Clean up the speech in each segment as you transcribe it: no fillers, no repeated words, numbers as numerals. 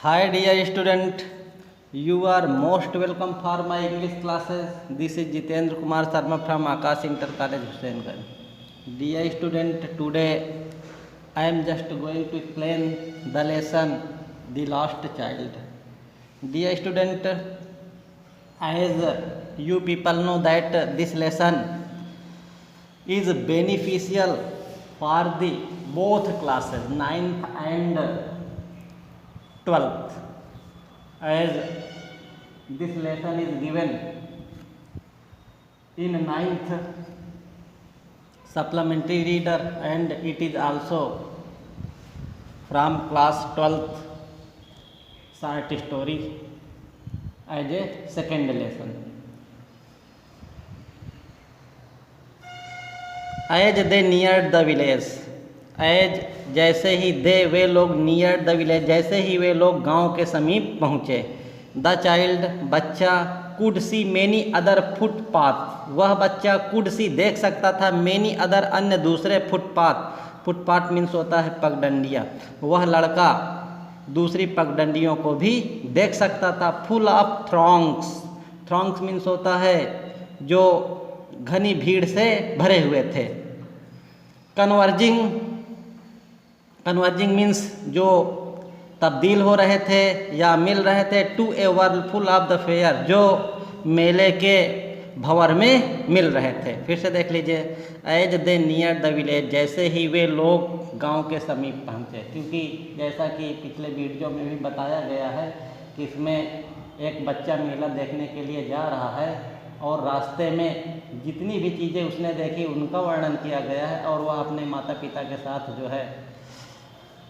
Hi dear student, you are most welcome for my English classes. This is Jitendra Kumar Sharma from Akash Inter College, Hussainganj. Dear student, today I am just going to explain the lesson The Lost Child. Dear student, as you people know that this lesson is beneficial for the both classes 9th and 12th, as this lesson is given in 9th supplementary reader and it is also from class 12th short story as a second lesson. As they neared the village, as जैसे ही वे लोग near the village, जैसे ही वे लोग गांव के समीप पहुँचे, द चाइल्ड बच्चा could see many other footpath, वह बच्चा कुड सी देख सकता था मैनी अदर अन्य दूसरे फुटपाथ, फुटपाथ मीन्स होता है पगडंडियाँ, वह लड़का दूसरी पगडंडियों को भी देख सकता था। फुल ऑफ थ्रॉन्ग्स, थ्रॉन्ग्स मीन्स होता है जो घनी भीड़ से भरे हुए थे। कन्वर्जिंग मीन्स जो तब्दील हो रहे थे या मिल रहे थे। To a world full of the fair, जो मेले के भंवर में मिल रहे थे। फिर से देख लीजिए, as they near the village, जैसे ही वे लोग गांव के समीप पहुंचे, क्योंकि जैसा कि पिछले वीडियो में भी बताया गया है कि इसमें एक बच्चा मेला देखने के लिए जा रहा है और रास्ते में जितनी भी चीज़ें उसने देखी उनका वर्णन किया गया है और वह अपने माता पिता के साथ जो है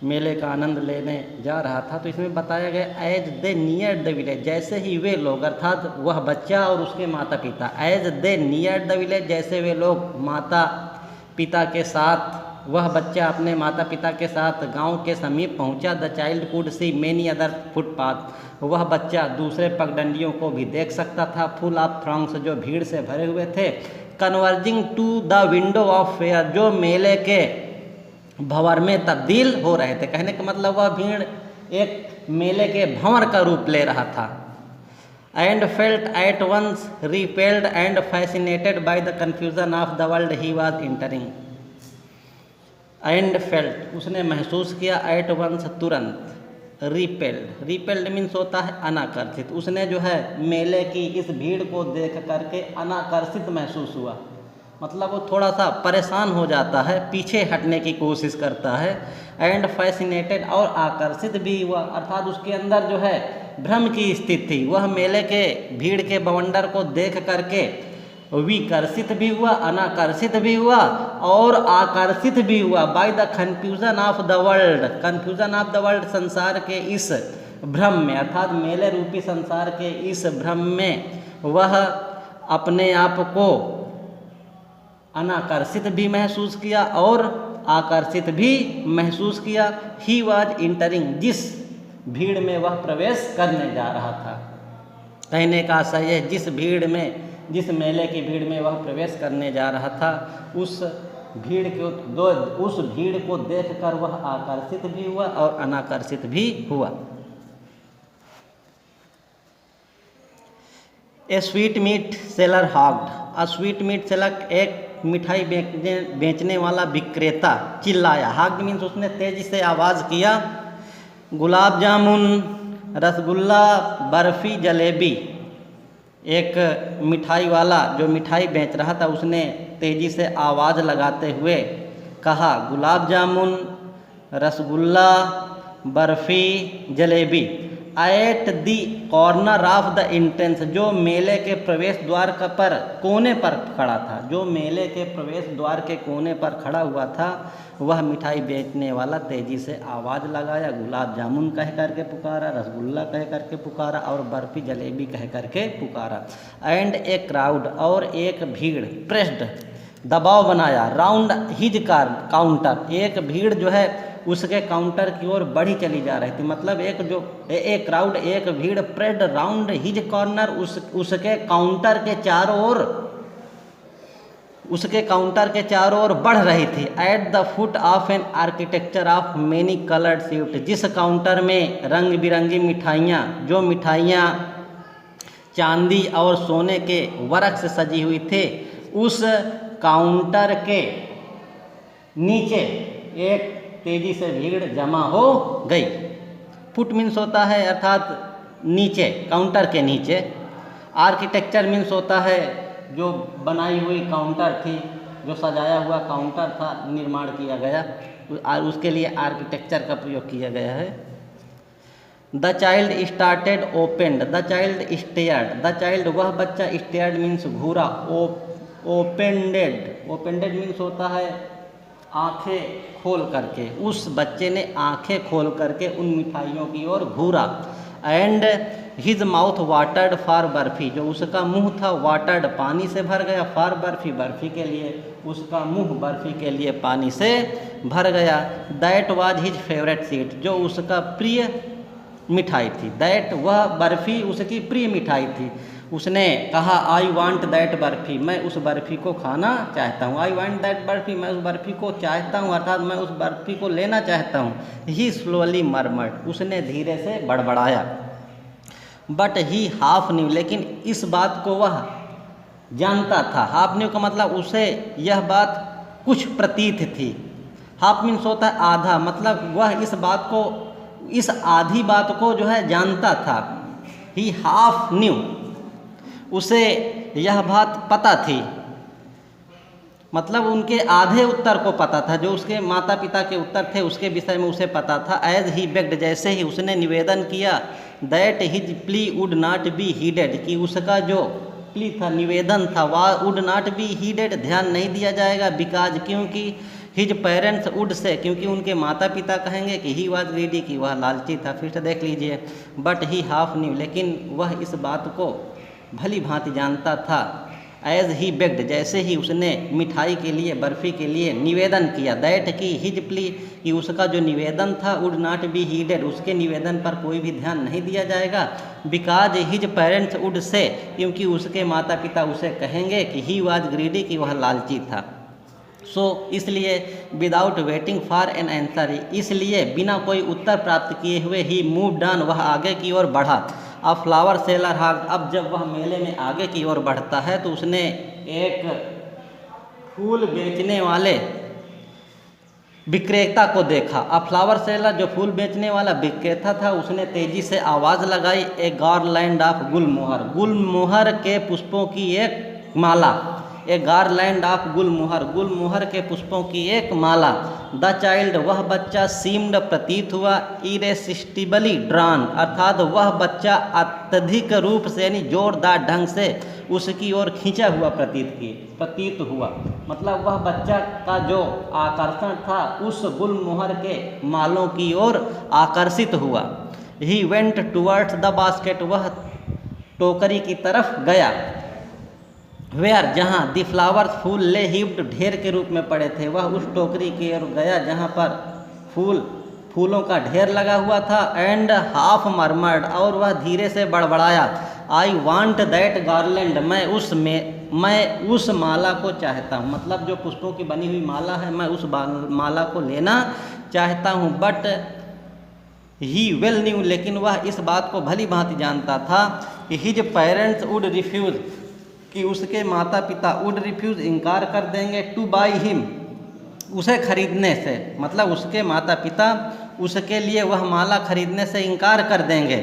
मेले का आनंद लेने जा रहा था। तो इसमें बताया गया as they near the village, जैसे ही वे लोग अर्थात वह बच्चा और उसके माता पिता, as they near the village, जैसे वे लोग माता पिता के साथ, वह बच्चा अपने माता पिता के साथ गांव के समीप पहुंचा। The child could see many other footpath, वह बच्चा दूसरे पगडंडियों को भी देख सकता था। फुल ऑफ थ्रॉन्ग्स, जो भीड़ से भरे हुए थे। Converging to the window of fair, जो मेले के भंवर में तब्दील हो रहे थे। कहने का मतलब वह भीड़ एक मेले के भंवर का रूप ले रहा था। And felt at once repelled and fascinated by the confusion of the world he was entering. And felt, उसने महसूस किया, एट वंस तुरंत, रिपेल्ड, रिपेल्ड मीन्स होता है अनाकर्षित, उसने जो है मेले की इस भीड़ को देख करके अनाकर्षित महसूस हुआ, मतलब वो थोड़ा सा परेशान हो जाता है, पीछे हटने की कोशिश करता है। एंड फैसिनेटेड, और आकर्षित भी हुआ, अर्थात उसके अंदर जो है भ्रम की स्थिति थी, वह मेले के भीड़ के बवंडर को देख करके विकर्षित भी हुआ, अनाकर्षित भी हुआ और आकर्षित भी हुआ। Bye the confusion of the world, confusion of the world, संसार के इस भ्रम में, अर्थात मेले रूपी संसार के इस भ्रम में वह अपने आप को अनाकर्षित भी महसूस किया और आकर्षित भी महसूस किया। ही वॉज इंटरिंग, जिस भीड़ में वह प्रवेश करने जा रहा था। कहने का आशय है, जिस भीड़ में, जिस मेले की भीड़ में वह प्रवेश करने जा रहा था, उस भीड़ को देखकर वह आकर्षित भी हुआ और अनाकर्षित भी हुआ। A sweetmeat seller hawked, a sweetmeat seller, एक मिठाई बेचने वाला विक्रेता चिल्लाया। हाग्ड मीन्स उसने तेजी से आवाज़ किया। गुलाब जामुन, रसगुल्ला, बर्फ़ी, जलेबी, एक मिठाई वाला जो मिठाई बेच रहा था उसने तेज़ी से आवाज़ लगाते हुए कहा, gulab jamun, rasgulla, barfi, jalebi. At the corner of the entrance, जो मेले के प्रवेश द्वार पर कोने पर खड़ा था, जो मेले के प्रवेश द्वार के कोने पर खड़ा हुआ था, वह मिठाई बेचने वाला तेज़ी से आवाज़ लगाया, गुलाब जामुन कह करके पुकारा, रसगुल्ला कह करके पुकारा और बर्फ़ी जलेबी कह करके पुकारा। एंड ए क्राउड, और एक भीड़, प्रेस्ड, दबाव बनाया, राउंड हिज काउंटर, एक भीड़ जो है उसके काउंटर की ओर बढ़ी चली जा रही थी। मतलब एक क्राउड, एक भीड़, प्रेड राउंड हिज कॉर्नर, उसके काउंटर के चारों ओर उसके काउंटर के चारों ओर बढ़ रही थी। At the foot of an architecture of many coloured sweet, जिस काउंटर में रंग बिरंगी मिठाइयाँ, जो मिठाइयाँ चांदी और सोने के वर्क से सजी हुई थे, उस काउंटर के नीचे एक तेजी से भीड़ जमा हो गई। फुट मीन्स होता है अर्थात नीचे, काउंटर के नीचे। आर्किटेक्चर मीन्स होता है जो बनाई हुई काउंटर थी, जो सजाया हुआ काउंटर था, निर्माण किया गया, और उसके लिए आर्किटेक्चर का प्रयोग किया गया है। The child started opened, the child stared, the child वह बच्चा, स्टेयर्ड मीन्स घूरा, ओपेंडेड, ओपेंडेड मीन्स होता है आंखें खोल करके, उस बच्चे ने आंखें खोल करके उन मिठाइयों की ओर घूरा। And his mouth watered for barfi, जो उसका मुंह था वाटर्ड पानी से भर गया, फॉर बर्फी बर्फी के लिए, उसका मुंह बर्फी के लिए पानी से भर गया। That was his favourite sweet, जो उसका प्रिय मिठाई थी। दैट वह बर्फी उसकी प्रिय मिठाई थी। उसने कहा आई वांट दैट बर्फी, मैं उस बर्फी को खाना चाहता हूँ। आई वांट दैट बर्फी, मैं उस बर्फी को चाहता हूँ, अर्थात मैं उस बर्फी को लेना चाहता हूँ। ही स्लोली मरमर्ड, उसने धीरे से बड़बड़ाया। बट ही हाफ न्यू, लेकिन इस बात को वह जानता था। हाफ न्यू का मतलब उसे यह बात कुछ प्रतीत थी। हाफ मीन्स होता है आधा, मतलब वह इस बात को, इस आधी बात को जो है जानता था। ही हाफ न्यू, उसे यह बात पता थी, मतलब उनके आधे उत्तर को पता था, जो उसके माता पिता के उत्तर थे उसके विषय में उसे पता था। एज ही बेग्ड, जैसे ही उसने निवेदन किया, that his plea would not be heeded, कि उसका जो प्ली था, निवेदन था, वह वुड नॉट बी हीडेड, ध्यान नहीं दिया जाएगा। बिकॉज, क्योंकि हिज पेरेंट्स वुड से, क्योंकि उनके माता पिता कहेंगे कि ही वाज ग्रीडी, कि वह लालची था। फिर से देख लीजिए। बट ही हाफ न्यू, लेकिन वह इस बात को भली भांति जानता था। एज ही बेग्ड, जैसे ही उसने मिठाई के लिए, बर्फ़ी के लिए निवेदन किया। दैट की हिज प्ली, कि उसका जो निवेदन था, वुड नॉट बी हीडेड, उसके निवेदन पर कोई भी ध्यान नहीं दिया जाएगा। Because his parents would say, क्योंकि उसके माता पिता उसे कहेंगे कि ही वाज ग्रीडी, कि वह लालची था। सो इसलिए without waiting for an answer, इसलिए बिना कोई उत्तर प्राप्त किए हुए ही मूव्ड ऑन, वह आगे की ओर बढ़ा। अब फ्लावर सेलर हाग, अब जब वह मेले में आगे की ओर बढ़ता है तो उसने एक फूल बेचने वाले विक्रेता को देखा। अब फ्लावर सेलर, जो फूल बेचने वाला विक्रेता था, उसने तेजी से आवाज़ लगाई, ए गार्लैंड ऑफ गुलमोहर, गुलमोहर के पुष्पों की एक माला। ए गार्लैंड ऑफ गुलमोहर, गुलमोहर के पुष्पों की एक माला। द चाइल्ड, वह बच्चा, सीम्ड, प्रतीत हुआ, इरेसिस्टिबली ड्रान, अर्थात वह बच्चा अत्यधिक रूप से यानी जोरदार ढंग से उसकी ओर खींचा हुआ प्रतीत हुआ। मतलब वह बच्चा का जो आकर्षण था उस गुलमोहर के मालों की ओर आकर्षित हुआ। He went towards the basket, वह टोकरी की तरफ गया। वेयर, जहाँ द फ्लावर्स, फूल ले हीप्ड, ढेर के रूप में पड़े थे, वह उस टोकरी की ओर गया जहाँ पर फूलों का ढेर लगा हुआ था। एंड हाफ मरमर्ड, और वह धीरे से बड़बड़ाया, आई वांट दैट गार्लैंड, मैं उस माला को चाहता हूँ, मतलब जो पुष्पों की बनी हुई माला है, मैं उस माला को लेना चाहता हूँ। बट ही वेल न्यू, लेकिन वह इस बात को भली भांति जानता था कि हिज पेरेंट्स वुड रिफ्यूज़, कि उसके माता पिता वुड रिफ्यूज़, इनकार कर देंगे, टू बाई हिम, उसे खरीदने से, मतलब उसके माता पिता उसके लिए वह माला खरीदने से इनकार कर देंगे।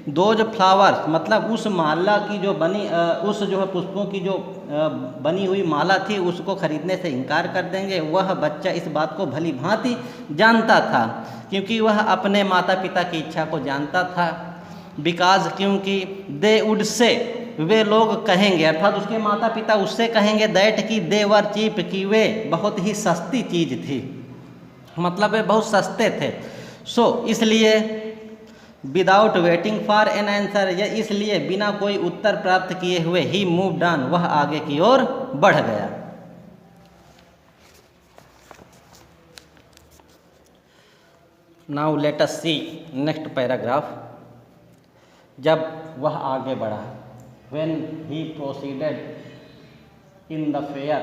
दोज फ्लावर्स, मतलब उस माला की जो बनी, उस जो है पुष्पों की जो बनी हुई माला थी, उसको खरीदने से इनकार कर देंगे। वह बच्चा इस बात को भली भांति जानता था, क्योंकि वह अपने माता पिता की इच्छा को जानता था। बिकॉज, क्योंकि दे वुड से, वे लोग कहेंगे, अर्थात उसके माता पिता उससे कहेंगे, दैट की दे वर चीप, कि वे बहुत ही सस्ती चीज़ थी, मतलब वे बहुत सस्ते थे। सो इसलिए without waiting for an answer, या इसलिए बिना कोई उत्तर प्राप्त किए हुए, ही मूव्ड ऑन, वह आगे की ओर बढ़ गया। नाउ लेट अस सी नेक्स्ट पैराग्राफ। जब वह आगे बढ़ा, when he proceeded in the fair,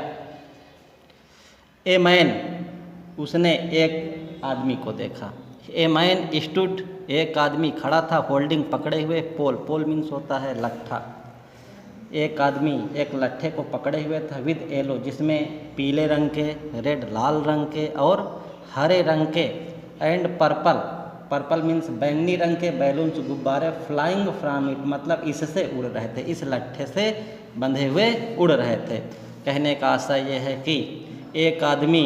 a man, उसने एक आदमी को देखा। ए मैन स्टूड, एक आदमी खड़ा था, होल्डिंग पकड़े हुए, पोल, पोल मीन्स होता है लट्ठा। एक आदमी एक लट्ठे को पकड़े हुए था, विद येलो, जिसमें पीले रंग के, रेड लाल रंग के और हरे रंग के, एंड पर्पल, पर्पल मीन्स बैंगनी रंग के बैलून्स, गुब्बारे, फ्लाइंग फ्रॉम इट, मतलब इससे उड़ रहे थे, इस लट्ठे से बंधे हुए उड़ रहे थे। कहने का आशय यह है कि एक आदमी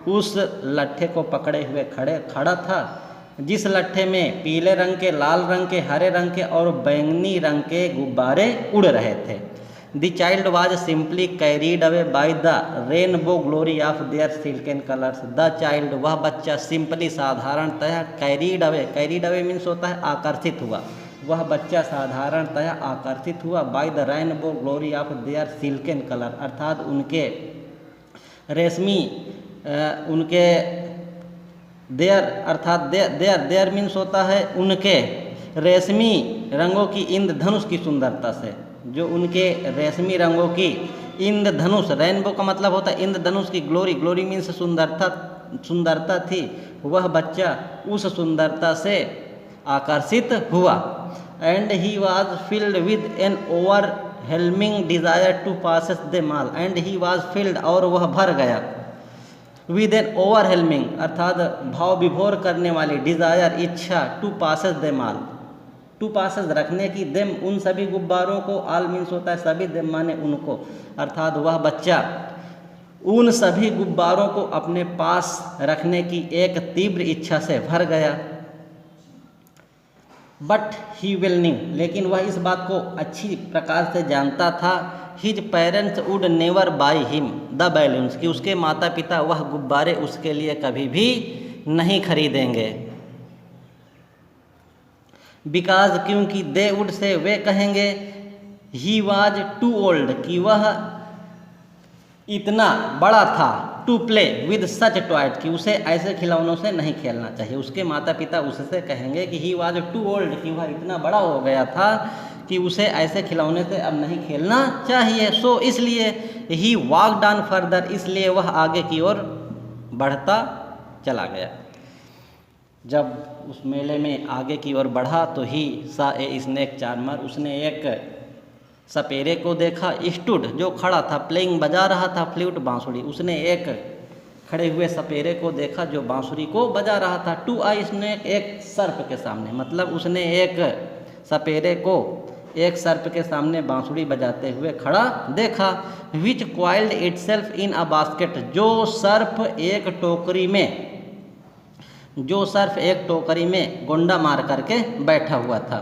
उस लट्ठे को पकड़े हुए खड़ा था, जिस लट्ठे में पीले रंग के, लाल रंग के, हरे रंग के और बैंगनी रंग के गुब्बारे उड़ रहे थे। The child was simply carried away by the rainbow glory of their silken colours. The child, वह बच्चा, सिंपली, साधारणतः, कैरीड अवे मीन्स होता है आकर्षित हुआ, वह बच्चा साधारणतः आकर्षित हुआ, by the rainbow glory of their silken colour, अर्थात उनके रेशमी, उनके देयर, अर्थात देयर मीन्स होता है उनके रेशमी रंगों की इंद्रधनुष की सुंदरता से, जो उनके रेशमी रंगों की इंद्रधनुष, रेनबो का मतलब होता है इंद्रधनुष की, ग्लोरी मीन्स सुंदरता थी, वह बच्चा उस सुंदरता से आकर्षित हुआ। And he was filled with an overwhelming desire to possess the mall, and he was filled, और वह भर गया, विद एन ओवरवेलमिंग, अर्थात भाव विभोर करने वाली, डिज़ायर, इच्छा, to possess the mall, to possess रखने की, देम, उन सभी गुब्बारों को, आल मीन्स होता है सभी, देम माने उनको, अर्थात वह बच्चा उन सभी गुब्बारों को अपने पास रखने की एक तीव्र इच्छा से भर गया। बट ही विल न्यू, लेकिन वह इस बात को अच्छी प्रकार से जानता था, his parents would never by him the balloons, कि उसके माता पिता वह गुब्बारे उसके लिए कभी भी नहीं खरीदेंगे। बिकॉज, क्योंकि, दे वुड से, वे कहेंगे, ही वाज टू ओल्ड, कि वह इतना बड़ा था, to play with such toys, कि उसे ऐसे खिलौनों से नहीं खेलना चाहिए। उसके माता पिता उससे कहेंगे कि ही वाज टू ओल्ड, कि वह इतना बड़ा हो गया था कि उसे ऐसे खिलौने से अब नहीं खेलना चाहिए। सो, इसलिए, ही वॉकड ऑन फर्दर, इसलिए वह आगे की ओर बढ़ता चला गया। जब उस मेले में आगे की ओर बढ़ा तो ही सा ए स्नेक चार्मर, उसने एक सपेरे को देखा, स्टूड, जो खड़ा था, प्लेइंग, बजा रहा था, फ्लूट, बांसुरी, उसने एक खड़े हुए सपेरे को देखा जो बांसुरी को बजा रहा था। टू आई स्नेक, एक सर्प के सामने, मतलब उसने एक सपेरे को एक सर्प के सामने बांसुरी बजाते हुए खड़ा देखा। Which coiled itself in a basket, जो सर्प एक टोकरी में गोंडा मार करके बैठा हुआ था।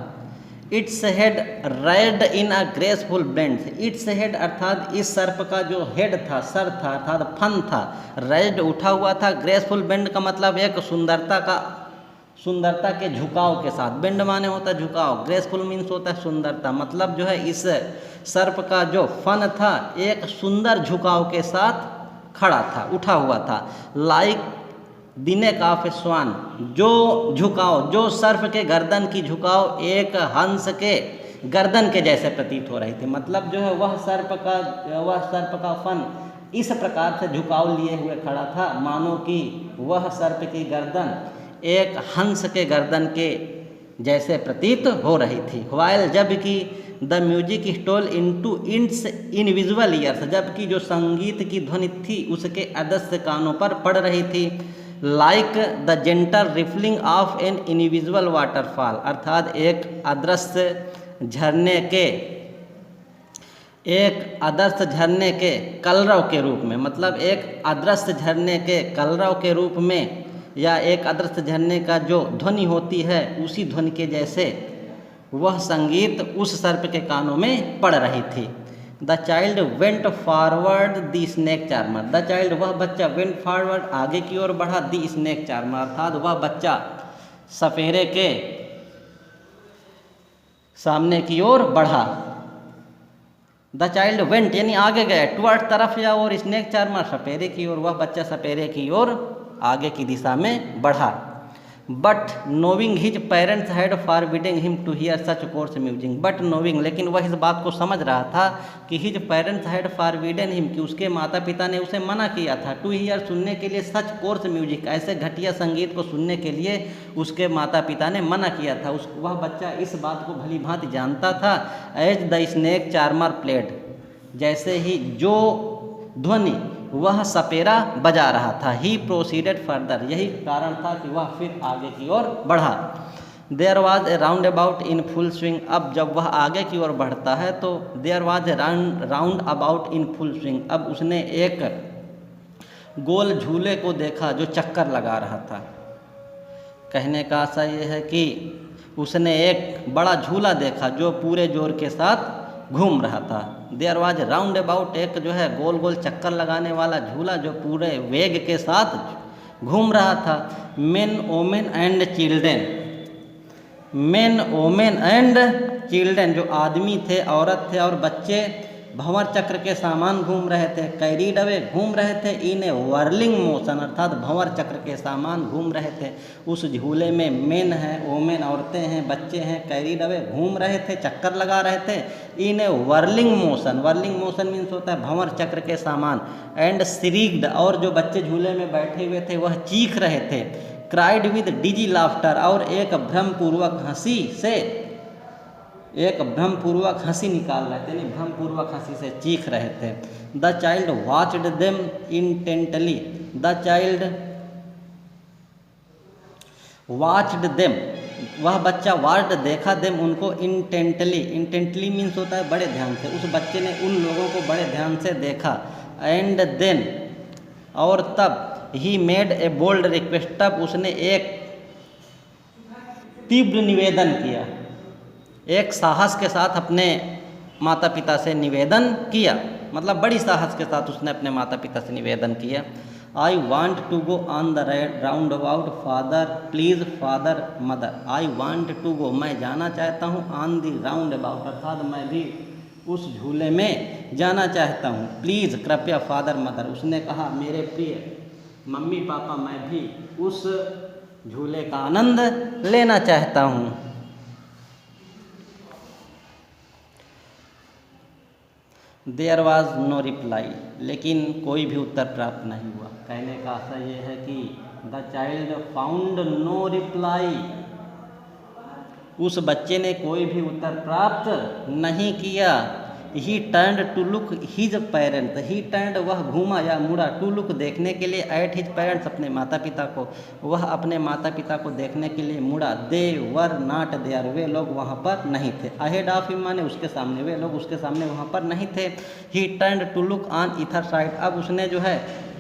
इट्स हेड रेड इन अ ग्रेसफुल ब्लेंड, इट्स हेड अर्थात इस सर्प का जो हेड था, सर था, अर्थात फन था, रेड उठा हुआ था, ग्रेसफुल बेंड का मतलब एक सुंदरता के झुकाव के साथ, बेंड माने होता है झुकाव, ग्रेसफुल मीन्स होता है सुंदरता, मतलब जो है इस सर्प का जो फन था एक सुंदर झुकाव के साथ खड़ा था, उठा हुआ था। लाइक द नेक ऑफ ए स्वान, जो झुकाव, जो सर्प के गर्दन की झुकाव एक हंस के गर्दन के जैसे प्रतीत हो रही थी, मतलब जो है वह सर्प का फन इस प्रकार से झुकाव लिए हुए खड़ा था मानो कि वह सर्प की गर्दन एक हंस के गर्दन के जैसे प्रतीत हो रही थी। व्हाइल, जबकि the music stole into its invisible ears, जबकि जो संगीत की ध्वनि थी उसके अदृश्य कानों पर पड़ रही थी। Like the gentle रिफलिंग of an invisible waterfall, अर्थात एक अदृश्य झरने के कलरव के रूप में, मतलब एक अदृश्य झरने के कलरव के रूप में, या एक अदृश्य झरने का जो ध्वनि होती है उसी ध्वनि के जैसे वह संगीत उस सर्प के कानों में पड़ रही थी। The child went forward the snake charmer, the child, वह बच्चा, वेंट फॉरवर्ड, आगे की ओर बढ़ा, द स्नेक चार्मर, अर्थात वह बच्चा सपेरे के सामने की ओर बढ़ा। द चाइल्ड वेंट यानी आगे गया, टुवर्ड तरफ या और, स्नेक चार्मर सपेरे की ओर, वह बच्चा सपेरे की ओर आगे की दिशा में बढ़ा। But knowing his parents had forbidding him to hear such coarse music, but knowing, लेकिन वह इस बात को समझ रहा था कि his parents had forbidden him, कि उसके माता पिता ने उसे मना किया था, टू हियर, सुनने के लिए, सच कोर्स म्यूजिक, ऐसे घटिया संगीत को सुनने के लिए उसके माता पिता ने मना किया था। वह बच्चा इस बात को भली भांति जानता था। As the snake charmer played, जैसे ही जो ध्वनि वह सपेरा बजा रहा था, ही प्रोसीडेड फर्दर, यही कारण था कि वह फिर आगे की ओर बढ़ा। There was a roundabout in full swing, अब जब वह आगे की ओर बढ़ता है तो there was a roundabout in full swing, अब उसने एक गोल झूले को देखा जो चक्कर लगा रहा था। कहने का आशा ये है कि उसने एक बड़ा झूला देखा जो पूरे जोर के साथ घूम रहा था। देयर वाज राउंड अबाउट, एक जो है गोल गोल चक्कर लगाने वाला झूला जो पूरे वेग के साथ घूम रहा था। Men women and children, men women and children, जो आदमी थे, औरत थे और बच्चे भंवर चक्र के सामान घूम रहे थे। कैरीड अवे, घूम रहे थे, इन ए वर्लिंग मोशन, अर्थात भंवर चक्र के सामान घूम रहे थे। उस झूले में मेन है, ओमेन औरतें हैं, बच्चे हैं, कैरीड अवे घूम रहे थे, चक्कर लगा रहे थे। In a whirling motion, whirling motion means होता है भंवर चक्र के सामान। एंड श्रीक्ड, और जो बच्चे झूले में बैठे हुए थे वह चीख रहे थे। क्राइड विद डिजी लाफ्टर, और एक भ्रमपूर्वक हंसी से, एक भ्रमपूर्वक हंसी निकाल रहे थे, यानी भ्रमपूर्वक हंसी से चीख रहे थे। The child watched them intently, the child watched them, वह बच्चा वॉच्ड देखा, देम उनको, इंटेंटली, इंटेंटली मीन्स होता है बड़े ध्यान से, उस बच्चे ने उन लोगों को बड़े ध्यान से देखा। एंड देन, और तब, he made a bold request, तब उसने एक तीव्र निवेदन किया, एक साहस के साथ अपने माता पिता से निवेदन किया, मतलब बड़ी साहस के साथ उसने अपने माता पिता से निवेदन किया। I want to go on the roundabout father please father mother, I want to go, मैं जाना चाहता हूँ, ऑन द राउंड अबाउट, अर्थात मैं भी उस झूले में जाना चाहता हूँ, प्लीज़ कृपया फादर मदर, उसने कहा मेरे प्रिय मम्मी पापा मैं भी उस झूले का आनंद लेना चाहता हूँ। देयर वॉज नो रिप्लाई, लेकिन कोई भी उत्तर प्राप्त नहीं हुआ। कहने का आशा ये है कि the child found no reply, उस बच्चे ने कोई भी उत्तर प्राप्त नहीं किया। He turned to look his parents, he turned, वह घूमा या मुड़ा, टू लुक देखने के लिए, एट हिज पेरेंट्स, अपने माता पिता को, वह अपने माता पिता को देखने के लिए मुड़ा। दे वर नॉट देयर, वे लोग वहाँ पर नहीं थे। अहेड ऑफ हिम माने उसके सामने, वे लोग उसके सामने वहाँ पर नहीं थे। He turned to look on either side, अब उसने जो है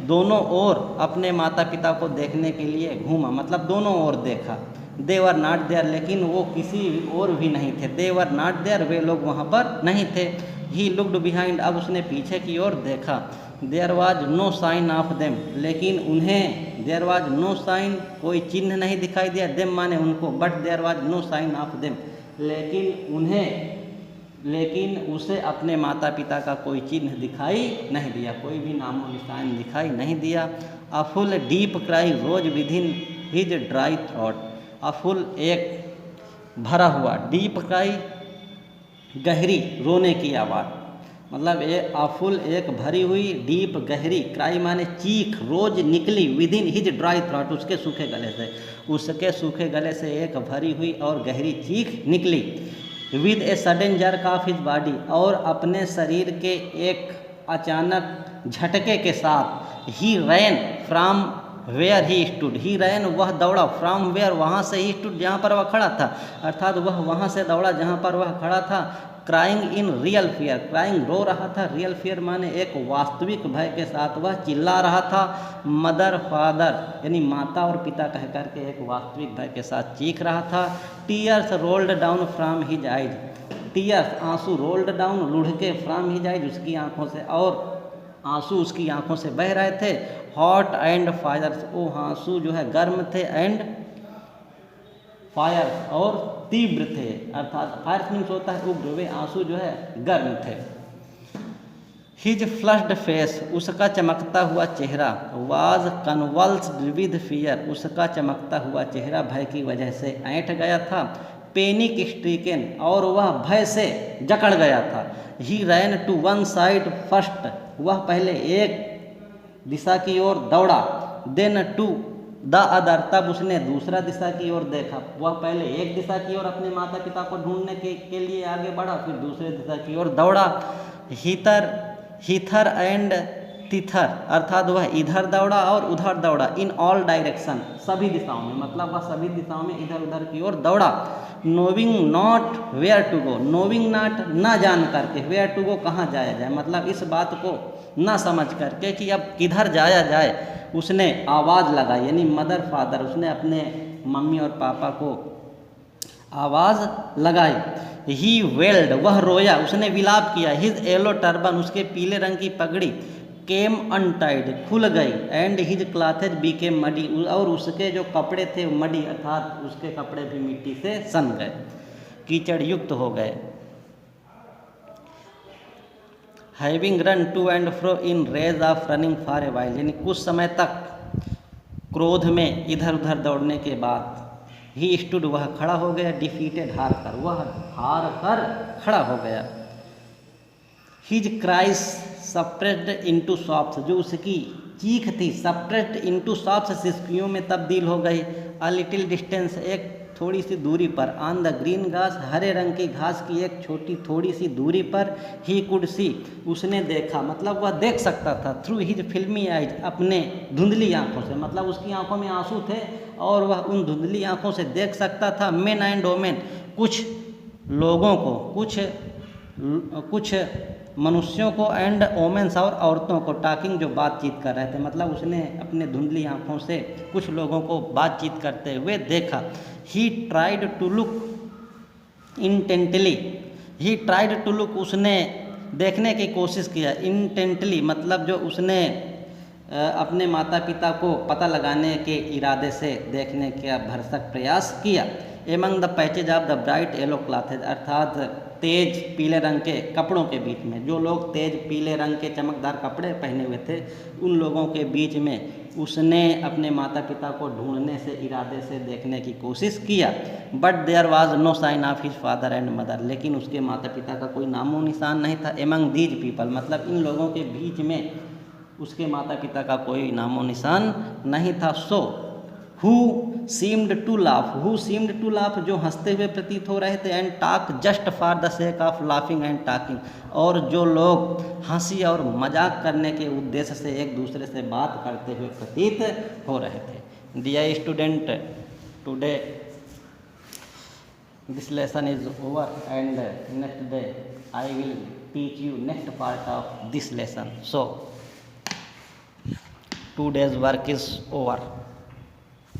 दोनों ओर अपने माता पिता को देखने के लिए घूमा, मतलब दोनों ओर देखा। दे वर नॉट देयर, लेकिन वो किसी और भी नहीं थे। दे वर नॉट देयर, वे लोग वहाँ पर नहीं थे। ही लुक्ड बिहाइंड, अब उसने पीछे की ओर देखा। There was no sign of them, लेकिन उन्हें, देयर वाज नो साइन, कोई चिन्ह नहीं दिखाई दिया, देम माने उनको, but there was no sign of them, लेकिन उन्हें, लेकिन उसे अपने माता पिता का कोई चिन्ह दिखाई नहीं दिया, कोई भी नामो निशान दिखाई नहीं दिया। A full deep cry rose within his dry throat, a full एक भरा हुआ, डीप क्राई गहरी रोने की आवाज़, मतलब फुल एक भरी हुई, डीप गहरी, क्राई माने चीख, रोज निकली, विदिन हिज ड्राई थ्रोट, उसके सूखे गले से, उसके सूखे गले से एक भरी हुई और गहरी चीख निकली। With a sudden jerk of his body, और अपने शरीर के एक अचानक झटके के साथ। He ran from where he stood, he ran, वह दौड़ा, फ्रॉम वेयर, वहाँ से ही स्टूड, जहाँ पर वह खड़ा था, अर्थात वह वहाँ से दौड़ा जहाँ पर वह खड़ा था। Crying in real fear, crying रो रहा था, रियल फियर माने एक वास्तविक भय के साथ वह चिल्ला रहा था। मदर फादर यानी माता और पिता कह करके एक वास्तविक भय के साथ चीख रहा था। Tears rolled down from his eyes, tears आंसू, रोल्ड डाउन लुढ़के, फ्रॉम हिज आइज उसकी आंखों से, और आंसू उसकी आंखों से बह रहे थे। हॉट एंड फायर, वो आंसू जो है गर्म थे, एंड फायर और तीव्र थे, अर्थात फायर मीन्स होता है उग्र, वे आंसू जो है गर्म थे। हिज फ्लश्ड फेस, उसका चमकता हुआ चेहरा, वाज कन्वल्स्ड विद फियर, उसका चमकता हुआ चेहरा भय की वजह से ऐंठ गया था। पैनिक स्ट्रीकन, और वह भय से जकड़ गया था। He ran to one side first, वह पहले एक दिशा की ओर दौड़ा। देन टू द अदर, तब उसने दूसरा दिशा की ओर देखा। वह पहले एक दिशा की ओर अपने माता पिता को ढूंढने के लिए आगे बढ़ा, फिर दूसरे दिशा की ओर दौड़ा। हीथर एंड तिथर, अर्थात वह इधर दौड़ा और उधर दौड़ा। इन ऑल डायरेक्शन, सभी दिशाओं में, मतलब वह सभी दिशाओं में इधर उधर की ओर दौड़ा। Knowing not where to go, knowing not, न जान करके, वेयर टू गो, कहाँ जाया जाए, मतलब इस बात को न समझ करके कि अब किधर जाया जाए, उसने आवाज़ लगाई, यानी मदर फादर, उसने अपने मम्मी और पापा को आवाज़ लगाई। ही वेल्ड, वह रोया, उसने विलाप किया। हिज येलो टर्बन, उसके पीले रंग की पगड़ी, केम अनटाइड, खुल गई। And his clothes Beckham muddy, और उसके जो कपड़े थे मडी, अर्थात उसके कपड़े भी मिट्टी से सन गए, कीचड़ युक्त हो गए। Having run to and fro in rage of running for a while, यानी कुछ समय तक क्रोध में इधर उधर दौड़ने के बाद, ही स्टूड, वह खड़ा हो गया। डिफीटेड, हार कर, वह हार कर खड़ा हो गया। His cries suppressed into soft, जो उसकी चीख थी, सप्रेस्ड इनटू सॉफ्ट, सिसकियों में तब्दील हो गई। अ लिटिल डिस्टेंस, एक थोड़ी सी दूरी पर। ऑन द ग्रीन घास, हरे रंग की घास की एक छोटी थोड़ी सी दूरी पर। ही कुड सी, उसने देखा, मतलब वह देख सकता था। थ्रू हिज फिल्मी आइज, अपने धुंधली आंखों से, मतलब उसकी आंखों में आंसू थे और वह उन धुंधली आंखों से देख सकता था। मेन एंड वोमेन, कुछ लोगों को, कुछ मनुष्यों को, एंड वोमेन्स, और औरतों को, टॉकिंग, जो बातचीत कर रहे थे, मतलब उसने अपने धुंधली आंखों से कुछ लोगों को बातचीत करते हुए देखा। He tried to look intently, he tried to look, उसने देखने की कोशिश किया। इंटेंटली, मतलब जो उसने अपने माता पिता को पता लगाने के इरादे से देखने का भरसक प्रयास किया। Among the patches of the bright yellow clothes, अर्थात तेज पीले रंग के कपड़ों के बीच में, जो लोग तेज पीले रंग के चमकदार कपड़े पहने हुए थे, उन लोगों के बीच में उसने अपने माता पिता को ढूंढने से इरादे से देखने की कोशिश किया। But there was no sign of his father and mother, लेकिन उसके माता पिता का कोई नामो निशान नहीं था। एमंग दीज पीपल, मतलब इन लोगों के बीच में उसके माता पिता का कोई नामो निशान नहीं था। So who seemed to laugh, जो हंसते हुए प्रतीत हो रहे थे। And talk just for the sake of laughing and talking, और जो लोग हंसी और मजाक करने के उद्देश्य से एक दूसरे से बात करते हुए प्रतीत हो रहे थे। Dear student, today this lesson is over and next day I will teach you next part of this lesson. So 2 days work is over.